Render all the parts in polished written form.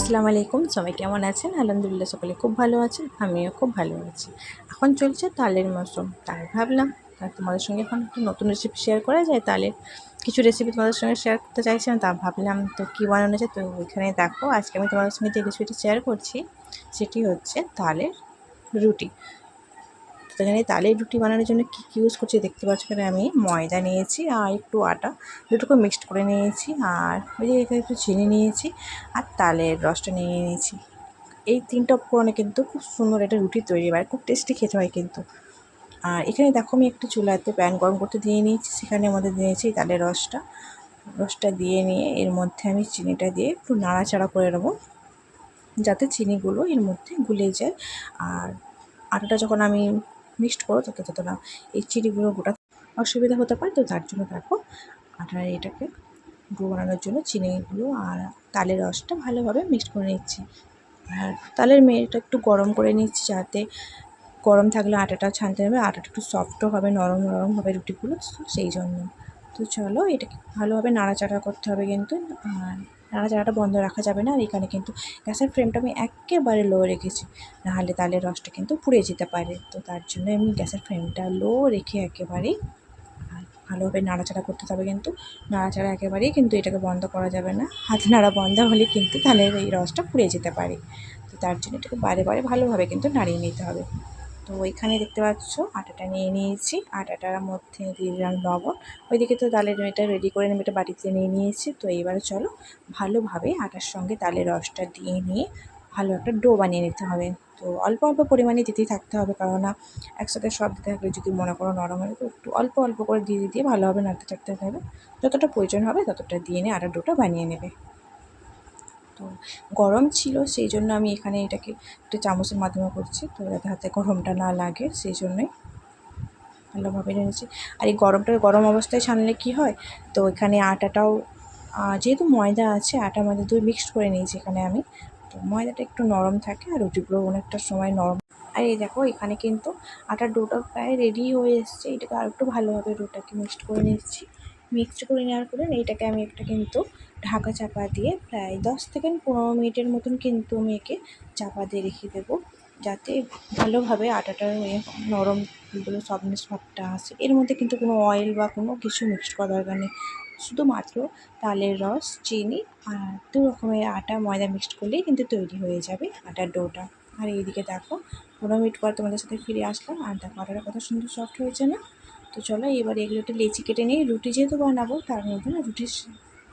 আসসালামু আলাইকুম, সবাই কেমন আছেন? আলহামদুলিল্লাহ সকলে খুব ভালো আছেন, আমিও খুব ভালো আছি। এখন চলছে তালের মৌসুম, তাই ভাবলাম তোমাদের সঙ্গে এখন একটু নতুন রেসিপি শেয়ার করা যায়। তালের কিছু রেসিপি তোমাদের সঙ্গে শেয়ার করতে চাইছিলাম, তা ভাবলাম তো কী বানানো যায়। তো ওইখানে দেখো আজকে আমি তোমাদের সঙ্গে যে রেসিপিটি শেয়ার করছি সেটি হচ্ছে তালের রুটি। তো এখানে তালের রুটি বানানোর জন্য কী কী ইউজ করছি দেখতে পাচ্ছ। এখানে আমি ময়দা নিয়েছি আর একটু আটা, দুটোকে মিক্সড করে নিয়েছি, আর ওই যে এখানে একটু চিনি নিয়েছি আর তালের রসটা নিয়ে নিয়েছি। এই 3টা উপকরণে কিন্তু খুব সুন্দর একটা রুটি তৈরি হয়, খুব টেস্টি খেতে হয় কিন্তু। আর এখানে দেখো আমি একটু চুলাতে প্যান গরম করতে দিয়ে নিয়েছি, সেখানে মধ্যে দিয়েছি তালের রসটা দিয়ে নিয়ে এর মধ্যে আমি চিনিটা দিয়ে একটু নাড়াচাড়া করে নেবো, যাতে চিনিগুলো এর মধ্যে গুলে যায়। আর আটাটা যখন আমি মিক্সড করো তত না এই চিনিগুলো গোটা অসুবিধা হতে পারে। তো তার জন্য দেখো এটাকে ডো বানানোর জন্য চিনিগুলো আর তালের রসটা ভালোভাবে মিক্সড করে নিচ্ছি। আর তালের মেয়েটা একটু গরম করে নিচ্ছি, যাতে গরম থাকলে আটাটা ছানতে হবে, আটাটা একটু সফটও হবে, নরম নরম হবে রুটিগুলো, সেই জন্য। তো চলো এটাকে ভালোভাবে নাড়াচাড়া করতে হবে কিন্তু, আর নাড়াচাড়াটা বন্ধ রাখা যাবে না। আর এখানে কিন্তু গ্যাসের ফ্লেমটা আমি একেবারে লো রেখেছি, নাহলে তালের রসটা কিন্তু পুড়ে যেতে পারে। তো তার জন্য আমি গ্যাসের ফ্লেমটা লো রেখে একেবারেই ভালোভাবে নাড়াচাড়া করতে হবে কিন্তু, নাড়াচাড়া একেবারেই কিন্তু এটাকে বন্ধ করা যাবে না। হাত নাড়া বন্ধ হলে কিন্তু তালের এই রসটা পুড়ে যেতে পারে। তো তার জন্য এটাকে বারে বারে ভালোভাবে কিন্তু নাড়িয়ে নিতে হবে। তো ওইখানে দেখতে পাচ্ছ আটাটা নিয়ে নিয়েছি, আটাটার মধ্যে দিয়ে দিলাম লবণ। ওইদিকে তো তালের এটা রেডি করে আমি এটা বাটিতে নিয়ে নিয়েছি। তো এইবারে চলো ভালোভাবে আটার সঙ্গে তালের রসটা দিয়ে নিয়ে ভালো একটা ডো বানিয়ে নিতে হবে। তো অল্প অল্প পরিমাণে দিতেই থাকতে হবে, কেননা একসাথে সব দিতে থাকলে যদি মনে করো নরম হয়, তো একটু অল্প অল্প করে দিয়ে ভালোভাবে নাড়তে চাড়তে হবে। যতটা প্রয়োজন হবে ততটা দিয়ে নিয়ে আটার ডোটা বানিয়ে নেবে। তো গরম ছিল, সেই জন্য আমি এখানে এটাকে একটা চামচের মাধ্যমে করছি, তো যাতে হাতে গরমটা না লাগে সেই জন্যই ভালোভাবে নিয়েছি। আর এই গরম অবস্থায় ছানলে কি হয়, তো এখানে আটাটাও যেহেতু ময়দা আছে, আটা ময়দা দুই মিক্সড করে নিয়েছি এখানে আমি, তো ময়দাটা একটু নরম থাকে আর রুটিগুলো অনেকটা সময় নরম। আর এই দেখো এখানে কিন্তু আটার ডোটা প্রায় রেডি হয়ে এসছে। এটাকে আর একটু ভালোভাবে ডোটাকে মিক্সড করে নিচ্ছি। মিক্সড করে নেওয়ার পরে এইটাকে আমি একটা কিন্তু ঢাকা চাপা দিয়ে প্রায় 10 থেকে 15 মিনিটের মতন কিন্তু আমি একে চাপা দিয়ে রেখে দেবো, যাতে ভালোভাবে আটাটার নরম সফটনেস ভাবটা আসে। এর মধ্যে কিন্তু কোনো অয়েল বা কোনো কিছু মিক্সড করা দরকার নেই, শুধুমাত্র তালের রস, চিনি আর 2 রকমের আটা ময়দা মিক্সড করলেই কিন্তু তৈরি হয়ে যাবে আটার ডোটা। আর এইদিকে দেখো 15 মিনিট পর তোমাদের সাথে ফিরে আসলাম, আর দেখো আটাটা কত সুন্দর সফট হয়েছে না। তো চলো এবারে এগুলো একটু লেচি কেটে নিয়ে রুটি যেহেতু বানাবো, তার মধ্যে না রুটির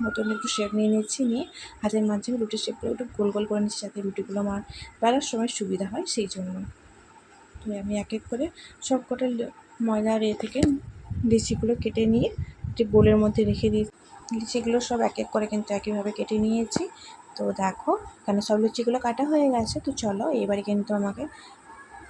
মতন একটু শেপ নিয়ে নিচ্ছি, নিয়ে হাতের মাধ্যমে রুটির শেপগুলো একটু গোল গোল করে নিচ্ছি, যাতে রুটিগুলো আমার বেলার সময় সুবিধা হয় সেই জন্য। তো আমি এক এক করে সব কটা ময়দার থেকে লিচিগুলো কেটে নিয়ে একটি বোলের মধ্যে রেখে দিই। লিচিগুলো সব এক এক করে কিন্তু একইভাবে কেটে নিয়েছি। তো দেখো এখানে সব লিচিগুলো কাটা হয়ে গেছে। তো চলো এবারে কিন্তু আমাকে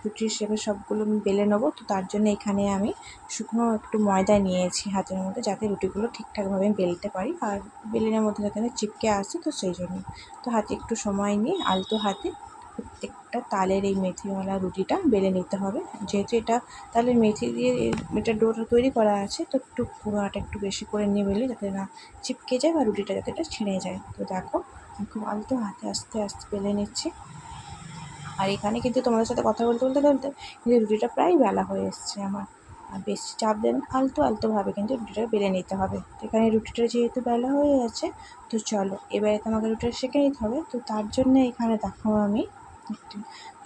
রুটির শেপে সবগুলো আমি বেলে নেবো। তো তার জন্য এখানে আমি শুকনো একটু ময়দা নিয়েছি হাতের মধ্যে, যাতে রুটিগুলো ঠিকঠাকভাবে বেলতে পারি আর বেলনের মধ্যে যাতে না চিপকে আসে, তো সেই জন্য। তো হাতে একটু সময় নিয়ে আলতো হাতে প্রত্যেকটা তালের এই মেথিওয়ালা রুটিটা বেলে নিতে হবে। যেহেতু এটা তালের মেথি দিয়ে এটা ডোটা তৈরি করা আছে, তো একটু পুরো আটা একটু বেশি করে নিয়ে বেলে, যাতে না চিপকে যায় বা রুটিটা যাতে এটা ছিঁড়ে যায়। তো দেখো আমি খুব আলতো হাতে আস্তে আস্তে বেলে নিচ্ছি। আর এখানে কিন্তু তোমাদের সাথে কথা বলতে বলতে বলতে কিন্তু রুটিটা প্রায় বেলা হয়ে এসছে আমার। আর বেশি চাপ দেন, আলতোভাবে কিন্তু রুটিটা বেলে নিতে হবে। তো এখানে রুটিটা যেহেতু বেলা হয়ে গেছে, তো চলো এবারে তোমাকে রুটিটা সেঁকে নিতে হবে। তো তার জন্য এখানে দেখো আমি একটু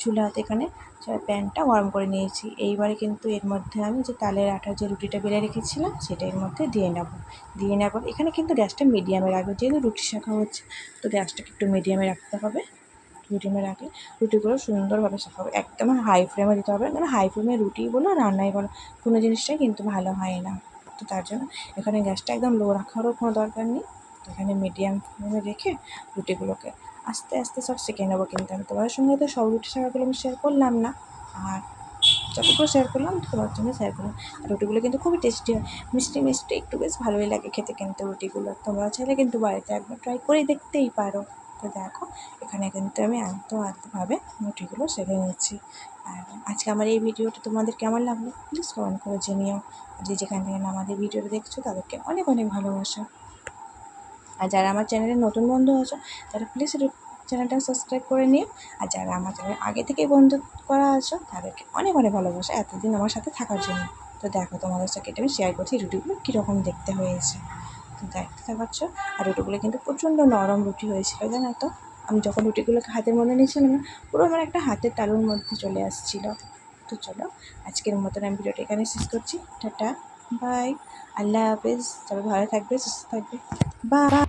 চুলাতে এখানে প্যানটা গরম করে নিয়েছি। এইবারে কিন্তু এর মধ্যে আমি যে তালের আটার যে রুটিটা বেলে রেখেছিলাম সেটা এর মধ্যে দিয়ে নেব। দিয়ে নেওয়ার পর এখানে কিন্তু গ্যাসটা মিডিয়ামে রাখবো, যেহেতু রুটি শেখা হচ্ছে, তো গ্যাসটাকে একটু মিডিয়ামে রাখতে হবে। মিডিয়ামে রাখলে রুটিগুলো সুন্দরভাবে শেখা হবে, একদম হাই ফ্লেমে দিতে হবে, কারণ হাই ফ্লেমে রুটি বলো রান্নাই বলো কোনো জিনিসটাই কিন্তু ভালো হয় না। তো তার জন্য এখানে গ্যাসটা একদম লো রাখারও কোনো দরকার নেই। এখানে মিডিয়াম ফ্লেমে রেখে রুটিগুলোকে আস্তে আস্তে সব সেঁকে নেবো। কিন্তু আমি তোমাদের সঙ্গে তো সব রুটি শেখাগুলো আমি শেয়ার করলাম না, আর যতগুলো শেয়ার করলাম তোমার জন্য শেয়ার করলাম। আর রুটিগুলো কিন্তু খুবই টেস্টি হয়, মিষ্টি মিষ্টি একটু বেশ ভালোই লাগে খেতে কিন্তু রুটিগুলো। তোমরা চাইলে কিন্তু বাড়িতে একবার ট্রাই করে দেখতেই পারো। তো দেখো এখানে কিন্তু আমি আলতোভাবে রুটিগুলো সেঁকে নিচ্ছি। আর আজকে আমার এই ভিডিওটা তোমাদের কেমন লাগলো প্লিজ কমেন্ট করে জানিও। যে যেখান থেকে আমাদের ভিডিওটা দেখছো তাদেরকে অনেক অনেক ভালোবাসা। আর যারা আমার চ্যানেলে নতুন বন্ধু আছো তারা প্লিজ চ্যানেলটা সাবস্ক্রাইব করে নিও। আর যারা আমার চ্যানেল আগে থেকেই বন্ধু করা আছো তাদেরকে অনেক অনেক ভালোবাসা এতদিন আমার সাথে থাকার জন্য। তো দেখো তোমাদের সাথে আমি শেয়ার করছি রুটিগুলো কীরকম দেখতে হয়েছে। তো দেখতে পাচ্ছ, আর রুটিগুলো কিন্তু প্রচণ্ড নরম রুটি হয়েছিল জানো তো। আমি যখন রুটিগুলোকে হাতের মধ্যে নিয়েছিলাম না, পুরো আমার একটা হাতের তালুর মধ্যে চলে আসছিলো। তো চলো আজকের মতন আমি ভিডিওটা এখানে শেষ করছি। টাটা, বাই, আল্লাহ হাফেজ। সবাই ভালো থাকবে, সুস্থ থাকবে, বাই।